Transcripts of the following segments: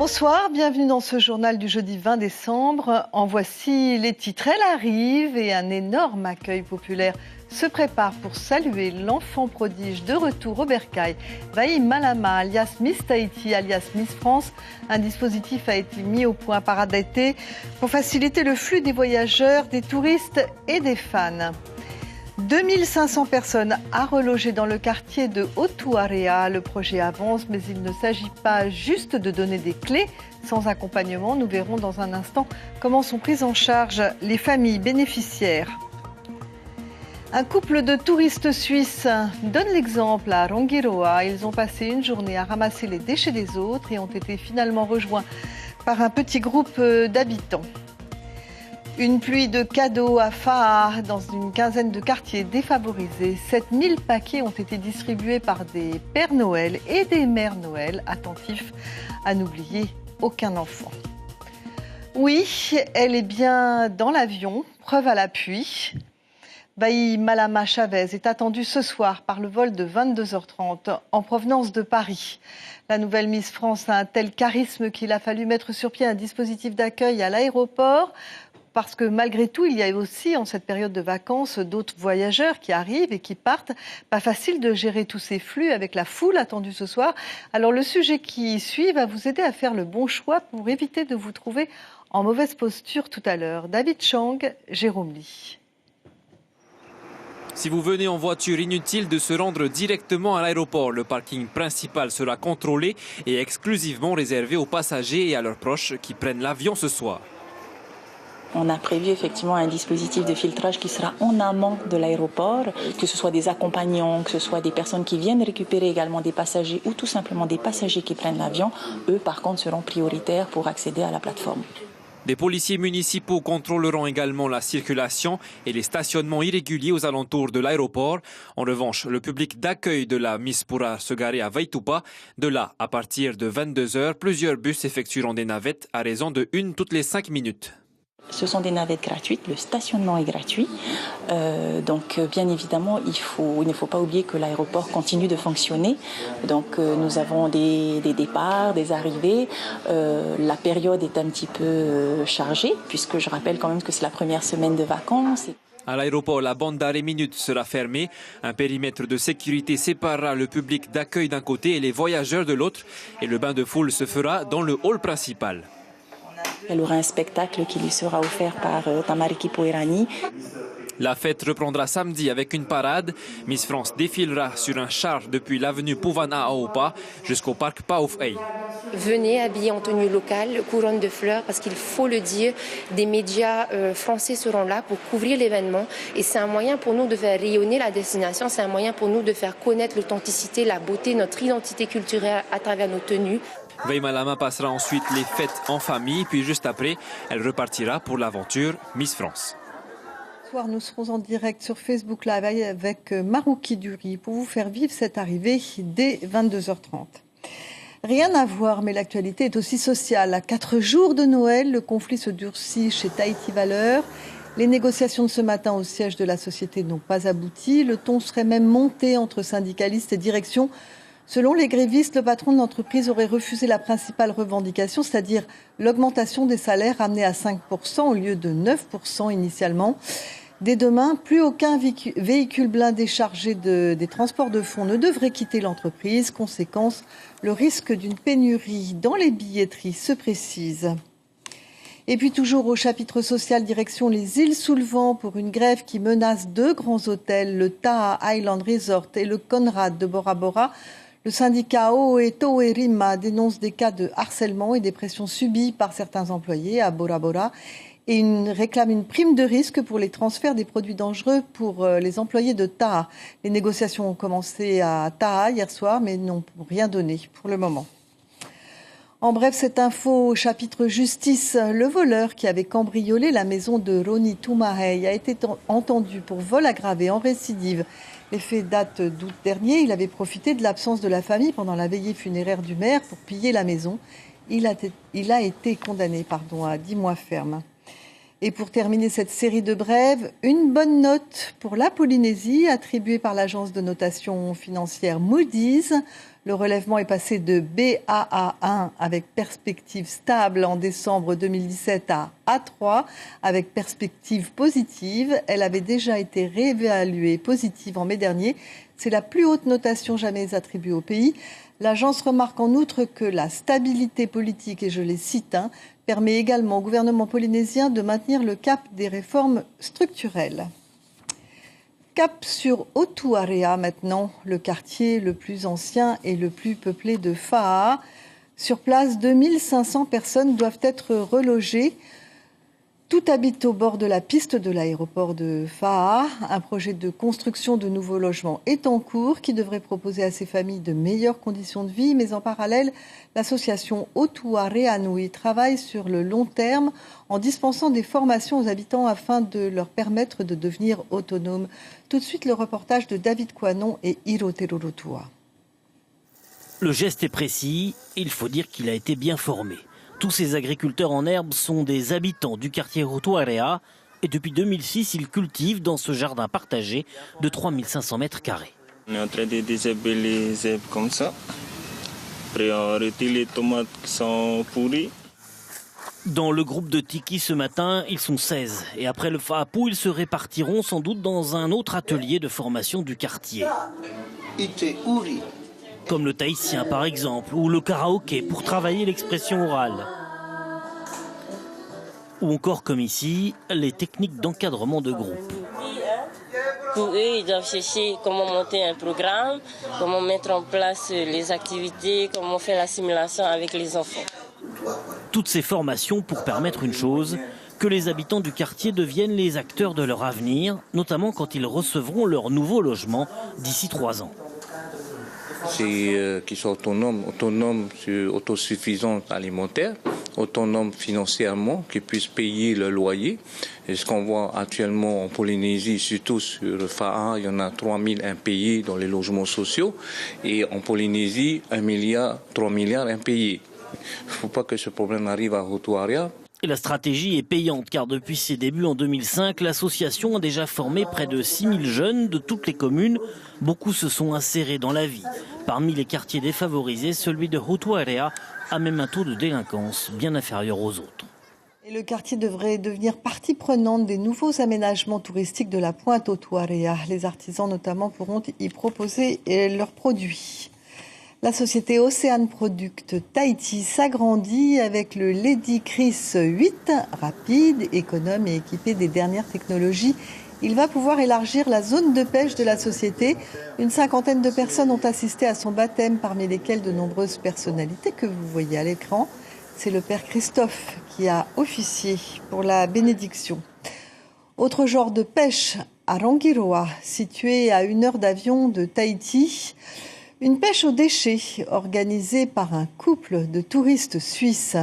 Bonsoir, bienvenue dans ce journal du jeudi 20 décembre. En voici les titres. Elle arrive et un énorme accueil populaire se prépare pour saluer l'enfant prodige de retour au bercail. Vaï Malama, alias Miss Tahiti, alias Miss France. Un dispositif a été mis au point par ADT pour faciliter le flux des voyageurs, des touristes et des fans. 2500 personnes à reloger dans le quartier de Otuarea. Le projet avance, mais il ne s'agit pas juste de donner des clés sans accompagnement. Nous verrons dans un instant comment sont prises en charge les familles bénéficiaires. Un couple de touristes suisses donne l'exemple à Rongiroa. Ils ont passé une journée à ramasser les déchets des autres et ont été finalement rejoints par un petit groupe d'habitants. Une pluie de cadeaux à Faa dans une quinzaine de quartiers défavorisés. 7000 paquets ont été distribués par des Pères Noël et des Mères Noël attentifs à n'oublier aucun enfant. Oui, elle est bien dans l'avion, preuve à l'appui. Vaï Malama Chavez est attendue ce soir par le vol de 22h30 en provenance de Paris. La nouvelle Miss France a un tel charisme qu'il a fallu mettre sur pied un dispositif d'accueil à l'aéroport. Parce que malgré tout, il y a aussi en cette période de vacances d'autres voyageurs qui arrivent et qui partent. Pas facile de gérer tous ces flux avec la foule attendue ce soir. Alors le sujet qui suit va vous aider à faire le bon choix pour éviter de vous trouver en mauvaise posture tout à l'heure. David Chang, Jérôme Lee. Si vous venez en voiture, inutile de se rendre directement à l'aéroport. Le parking principal sera contrôlé et exclusivement réservé aux passagers et à leurs proches qui prennent l'avion ce soir. On a prévu effectivement un dispositif de filtrage qui sera en amont de l'aéroport, que ce soit des accompagnants, que ce soit des personnes qui viennent récupérer également des passagers ou tout simplement des passagers qui prennent l'avion. Eux, par contre, seront prioritaires pour accéder à la plateforme. Des policiers municipaux contrôleront également la circulation et les stationnements irréguliers aux alentours de l'aéroport. En revanche, le public d'accueil de la Miss pourra se garer à Vaitupa. De là, à partir de 22h, plusieurs bus effectueront des navettes à raison de une toutes les 5 minutes. Ce sont des navettes gratuites, le stationnement est gratuit. Donc bien évidemment, il ne faut pas oublier que l'aéroport continue de fonctionner. Donc nous avons des départs, des arrivées. La période est un petit peu chargée, puisque je rappelle quand même que c'est la première semaine de vacances. À l'aéroport, la bande d'arrêt minute sera fermée. Un périmètre de sécurité séparera le public d'accueil d'un côté et les voyageurs de l'autre. Et le bain de foule se fera dans le hall principal. Elle aura un spectacle qui lui sera offert par Tamariki Poirani. La fête reprendra samedi avec une parade. Miss France défilera sur un char depuis l'avenue Pouvana à Opa jusqu'au parc Paoufei. Venez habillés en tenue locale, couronne de fleurs, parce qu'il faut le dire, des médias français seront là pour couvrir l'événement. Et c'est un moyen pour nous de faire rayonner la destination, c'est un moyen pour nous de faire connaître l'authenticité, la beauté, notre identité culturelle à travers nos tenues. Vaï Malama passera ensuite les fêtes en famille, puis juste après, elle repartira pour l'aventure Miss France. Ce soir, nous serons en direct sur Facebook Live avec Marouki Duri pour vous faire vivre cette arrivée dès 22h30. Rien à voir, mais l'actualité est aussi sociale. À 4 jours de Noël, le conflit se durcit chez Tahiti Valeurs. Les négociations de ce matin au siège de la société n'ont pas abouti. Le ton serait même monté entre syndicalistes et direction. Selon les grévistes, le patron de l'entreprise aurait refusé la principale revendication, c'est-à-dire l'augmentation des salaires ramenée à 5% au lieu de 9% initialement. Dès demain, plus aucun véhicule blindé chargé des transports de fonds ne devrait quitter l'entreprise. Conséquence, le risque d'une pénurie dans les billetteries se précise. Et puis toujours au chapitre social, direction les îles sous le vent pour une grève qui menace 2 grands hôtels, le Taha Island Resort et le Conrad de Bora Bora. Le syndicat Oeto et Rima dénonce des cas de harcèlement et des pressions subies par certains employés à Bora Bora et réclame une prime de risque pour les transferts des produits dangereux pour les employés de Taha. Les négociations ont commencé à Taha hier soir mais n'ont rien donné pour le moment. En bref, cette info au chapitre justice, le voleur qui avait cambriolé la maison de Roni Toumahey a été entendu pour vol aggravé en récidive. Les faits datent d'août dernier. Il avait profité de l'absence de la famille pendant la veillée funéraire du maire pour piller la maison. Il a été condamné à 10 mois ferme. Et pour terminer cette série de brèves, une bonne note pour la Polynésie attribuée par l'agence de notation financière Moody's. Le relèvement est passé de BAA1 avec perspective stable en décembre 2017 à A3 avec perspective positive. Elle avait déjà été réévaluée positive en mai dernier. C'est la plus haute notation jamais attribuée au pays. L'agence remarque en outre que la stabilité politique, et je les cite, permet également au gouvernement polynésien de maintenir le cap des réformes structurelles. Cap sur Otuarea maintenant, le quartier le plus ancien et le plus peuplé de Faa. Sur place, 2500 personnes doivent être relogées. Tout habite au bord de la piste de l'aéroport de Faa. Un projet de construction de nouveaux logements est en cours qui devrait proposer à ces familles de meilleures conditions de vie. Mais en parallèle, l'association Otuarea Nui travaille sur le long terme en dispensant des formations aux habitants afin de leur permettre de devenir autonomes. Tout de suite, le reportage de David Kouanon et Hiro Terorotua. Le geste est précis, il faut dire qu'il a été bien formé. Tous ces agriculteurs en herbe sont des habitants du quartier Otuarea et depuis 2006, ils cultivent dans ce jardin partagé de 3500 mètres carrés. On est en train de désherber les herbes comme ça. Après, on retire les tomates qui sont pourries. Dans le groupe de Tiki ce matin, ils sont 16. Et après le Faapu, ils se répartiront sans doute dans un autre atelier de formation du quartier. Comme le tahitien par exemple, ou le karaoké pour travailler l'expression orale. Ou encore comme ici, les techniques d'encadrement de groupe. Pour eux, ils doivent chercher comment monter un programme, comment mettre en place les activités, comment faire la simulation avec les enfants. Toutes ces formations pour permettre une chose, que les habitants du quartier deviennent les acteurs de leur avenir, notamment quand ils recevront leur nouveau logement d'ici 3 ans. C'est qu'ils soient autonomes sur autosuffisance alimentaire, autonomes financièrement, qu'ils puissent payer le loyer. Et ce qu'on voit actuellement en Polynésie, surtout sur le Faa, il y en a 3000 impayés dans les logements sociaux. Et en Polynésie, 3 milliards impayés. Il ne faut pas que ce problème arrive à Otuarea. Et la stratégie est payante car depuis ses débuts en 2005, l'association a déjà formé près de 6000 jeunes de toutes les communes. Beaucoup se sont insérés dans la vie. Parmi les quartiers défavorisés, celui de Otuarea a même un taux de délinquance bien inférieur aux autres. Et le quartier devrait devenir partie prenante des nouveaux aménagements touristiques de la pointe Otuarea. Les artisans notamment pourront y proposer leurs produits. La société Ocean Product Tahiti s'agrandit avec le Lady Chris 8, rapide, économe et équipé des dernières technologies. Il va pouvoir élargir la zone de pêche de la société. Une 50aine de personnes ont assisté à son baptême, parmi lesquelles de nombreuses personnalités que vous voyez à l'écran. C'est le père Christophe qui a officié pour la bénédiction. Autre genre de pêche à Rangiroa, situé à 1 heure d'avion de Tahiti. Une pêche aux déchets organisée par un couple de touristes suisses.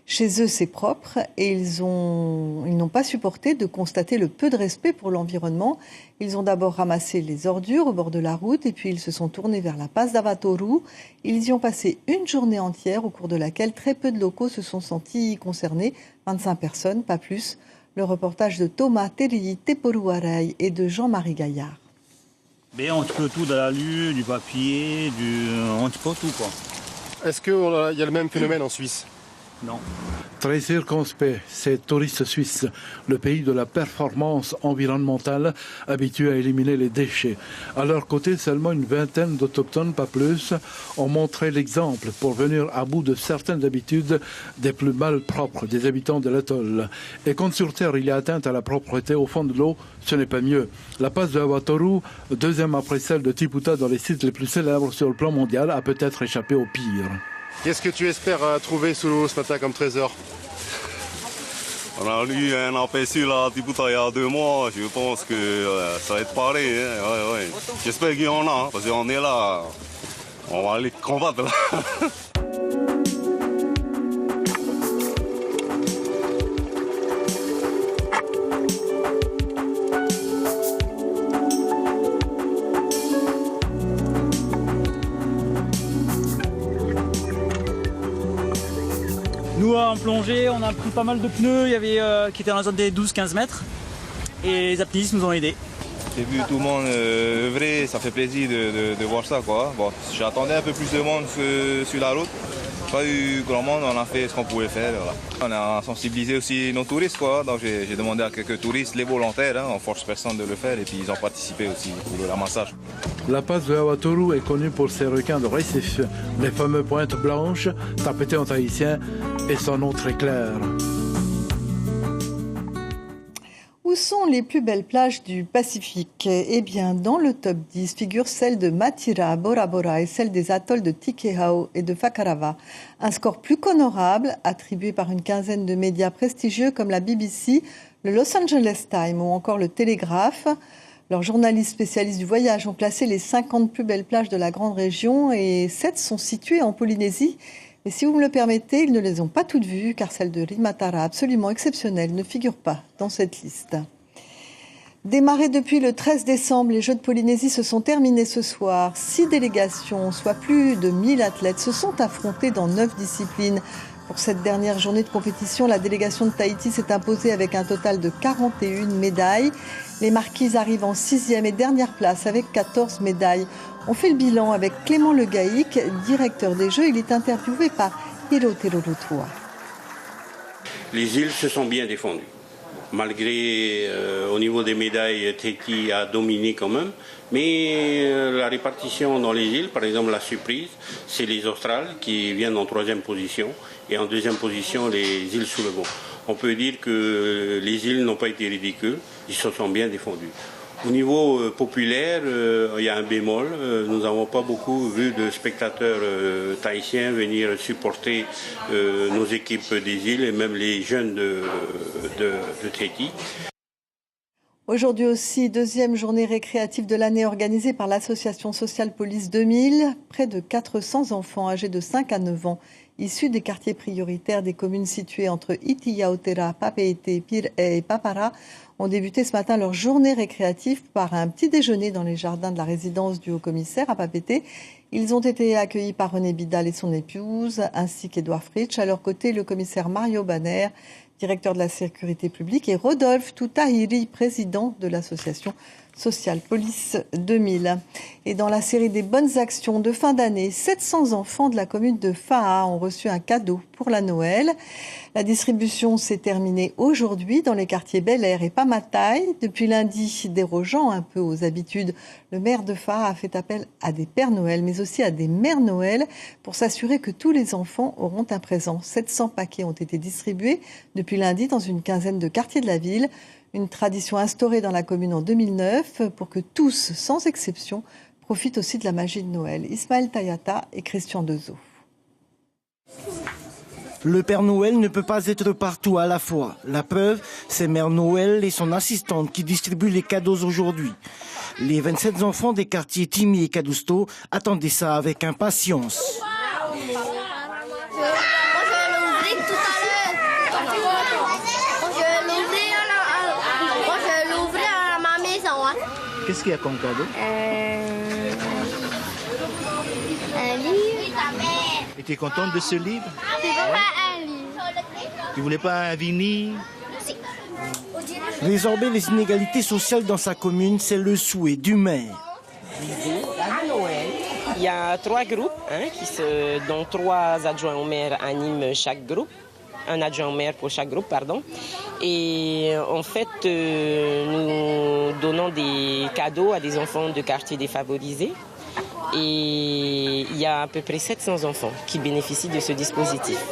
Chez eux, c'est propre et ils n'ont pas supporté de constater le peu de respect pour l'environnement. Ils ont d'abord ramassé les ordures au bord de la route et puis ils se sont tournés vers la passe d'Avatoru. Ils y ont passé une journée entière au cours de laquelle très peu de locaux se sont sentis concernés. 25 personnes, pas plus. Le reportage de Thomas Terili Teporuarai et de Jean-Marie Gaillard. Mais on peut tout dans la lue, du papier, on peut tout quoi. Est-ce qu'il y a le même phénomène en Suisse ? Non. Très circonspect, ces touristes suisses, le pays de la performance environnementale, habitués à éliminer les déchets. À leur côté, seulement une vingtaine d'autochtones, pas plus, ont montré l'exemple pour venir à bout de certaines habitudes des plus malpropres des habitants de l'atoll. Et quand sur Terre il y a atteinte à la propreté au fond de l'eau, ce n'est pas mieux. La passe de Avatoru, deuxième après celle de Tiputa dans les sites les plus célèbres sur le plan mondial, a peut-être échappé au pire. Qu'est-ce que tu espères trouver sous l'eau ce matin comme trésor ? On a eu un aperçu là à Tiputa il y a 2 mois, je pense que ça va être pareil. Hein. Ouais. J'espère qu'il y en a, parce qu'on est là, on va aller combattre là. Nous en plongée, on a pris pas mal de pneus, il y avait qui étaient dans la zone des 12-15 mètres et les apnéistes nous ont aidés. J'ai vu tout le monde œuvrer, ça fait plaisir de voir ça, quoi. Bon, j'attendais un peu plus de monde sur la route. Pas eu grand monde, on a fait ce qu'on pouvait faire. Voilà. On a sensibilisé aussi nos touristes, quoi. Donc j'ai demandé à quelques touristes, les volontaires, on force personne de le faire, et puis ils ont participé aussi pour le ramassage. La passe de Awatoru est connue pour ses requins de récif, les fameux pointes blanches, tapetées en tahitien, et son nom très clair. Où sont les plus belles plages du Pacifique ? Eh bien, dans le top 10 figurent celles de Matira, Bora Bora et celles des atolls de Tikehau et de Fakarava. Un score plus qu'honorable, attribué par une quinzaine de médias prestigieux comme la BBC, le Los Angeles Times ou encore le Télégraphe. Leurs journalistes spécialistes du voyage ont classé les 50 plus belles plages de la grande région et 7 sont situées en Polynésie. Et si vous me le permettez, ils ne les ont pas toutes vues, car celle de Rimatara, absolument exceptionnelle, ne figure pas dans cette liste. Démarrés depuis le 13 décembre, les Jeux de Polynésie se sont terminés ce soir. 6 délégations, soit plus de 1000 athlètes, se sont affrontés dans 9 disciplines. Pour cette dernière journée de compétition, la délégation de Tahiti s'est imposée avec un total de 41 médailles. Les Marquises arrivent en 6e et dernière place avec 14 médailles. On fait le bilan avec Clément Le Gaïc, directeur des Jeux. Il est interviewé par Hiro Terorotua. Les îles se sont bien défendues. Malgré, au niveau des médailles, Tahiti a dominé quand même. Mais la répartition dans les îles, par exemple la surprise, c'est les Australes qui viennent en 3e position. Et en 2e position, les îles sous le vent. On peut dire que les îles n'ont pas été ridicules, ils se sont bien défendus. Au niveau populaire, il y a un bémol. Nous n'avons pas beaucoup vu de spectateurs tahitiens venir supporter nos équipes des îles et même les jeunes de Tahiti. Aujourd'hui aussi, 2e journée récréative de l'année organisée par l'association sociale Police 2000. Près de 400 enfants âgés de 5 à 9 ans, issus des quartiers prioritaires des communes situées entre Iti Aotera, Papeete, Pir'e et Papara, ont débuté ce matin leur journée récréative par un petit déjeuner dans les jardins de la résidence du haut-commissaire à Papeete. Ils ont été accueillis par René Bidal et son épouse, ainsi qu'Edouard Fritsch. À leur côté, le commissaire Mario Banner, directeur de la sécurité publique, et Rodolphe Toutahiri, président de l'association Social Police 2000. Et dans la série des bonnes actions de fin d'année, 700 enfants de la commune de Fa'a ont reçu un cadeau pour la Noël. La distribution s'est terminée aujourd'hui dans les quartiers Bel Air et Pamatai. Depuis lundi, dérogeant un peu aux habitudes, le maire de Fa'a a fait appel à des Pères Noël, mais aussi à des Mères Noël, pour s'assurer que tous les enfants auront un présent. 700 paquets ont été distribués depuis lundi dans une quinzaine de quartiers de la ville. Une tradition instaurée dans la commune en 2009 pour que tous, sans exception, profitent aussi de la magie de Noël. Ismaël Tayata et Christian Dezo. Le Père Noël ne peut pas être partout à la fois. La preuve, c'est Mère Noël et son assistante qui distribuent les cadeaux aujourd'hui. Les 27 enfants des quartiers Timi et Kadusto attendaient ça avec impatience. Qu'est-ce qu'il y a comme cadeau? Un livre. Et tu es contente de ce livre? C'est pas un livre. Tu voulais pas un vinyle? Résorber les inégalités sociales dans sa commune, c'est le souhait du maire. Il y a 3 groupes, dont 3 adjoints au maire animent chaque groupe. Un adjoint au maire pour chaque groupe, pardon. Et en fait, nous donnons des cadeaux à des enfants de quartiers défavorisés. Et il y a à peu près 700 enfants qui bénéficient de ce dispositif.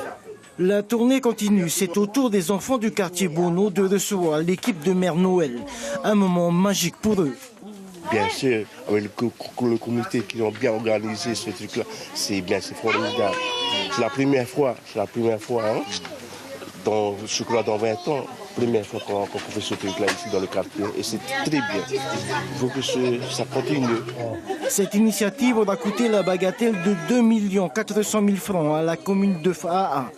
La tournée continue. C'est au tour des enfants du quartier Bono de recevoir l'équipe de Mère Noël. Un moment magique pour eux. Bien sûr, avec le comité qui ont bien organisé ce truc-là, c'est formidable. C'est la première fois, je crois dans 20 ans, première fois qu'on fait ce truc-là ici dans le quartier, et c'est très bien. Il faut que ça continue. Cette initiative aura coûté la bagatelle de 2 400 000 francs à la commune de Fa'a.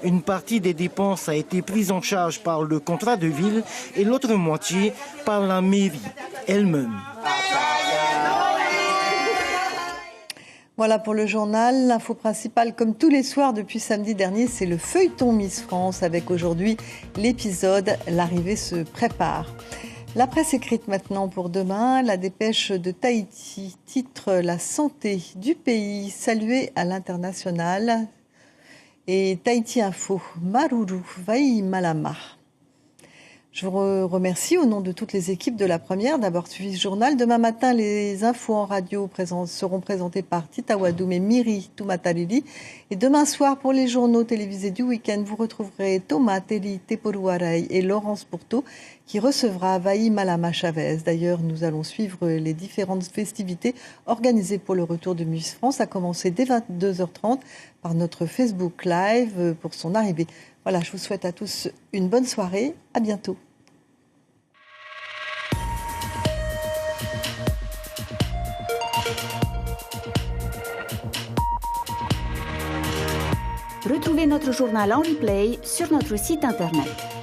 Une partie des dépenses a été prise en charge par le contrat de ville et l'autre moitié par la mairie elle-même. Voilà pour le journal. L'info principale, comme tous les soirs depuis samedi dernier, c'est le feuilleton Miss France avec aujourd'hui l'épisode « L'arrivée se prépare ». La presse écrite maintenant pour demain. La dépêche de Tahiti titre « La santé du pays saluée à l'international ». Et Tahiti Info, Maruru Vai Malama. Je vous remercie au nom de toutes les équipes de la première d'avoir suivi ce journal. Demain matin, les infos en radio seront présentées par Tita Wadoum et Miri Tumatarili. Et demain soir, pour les journaux télévisés du week-end, vous retrouverez Thomas Telly Teporuaray et Laurence Pourteau qui recevra Vai Malama Chavez. D'ailleurs, nous allons suivre les différentes festivités organisées pour le retour de Miss France, à commencer dès 22h30 par notre Facebook Live pour son arrivée. Voilà, je vous souhaite à tous une bonne soirée. À bientôt. Retrouvez notre journal en replay sur notre site internet.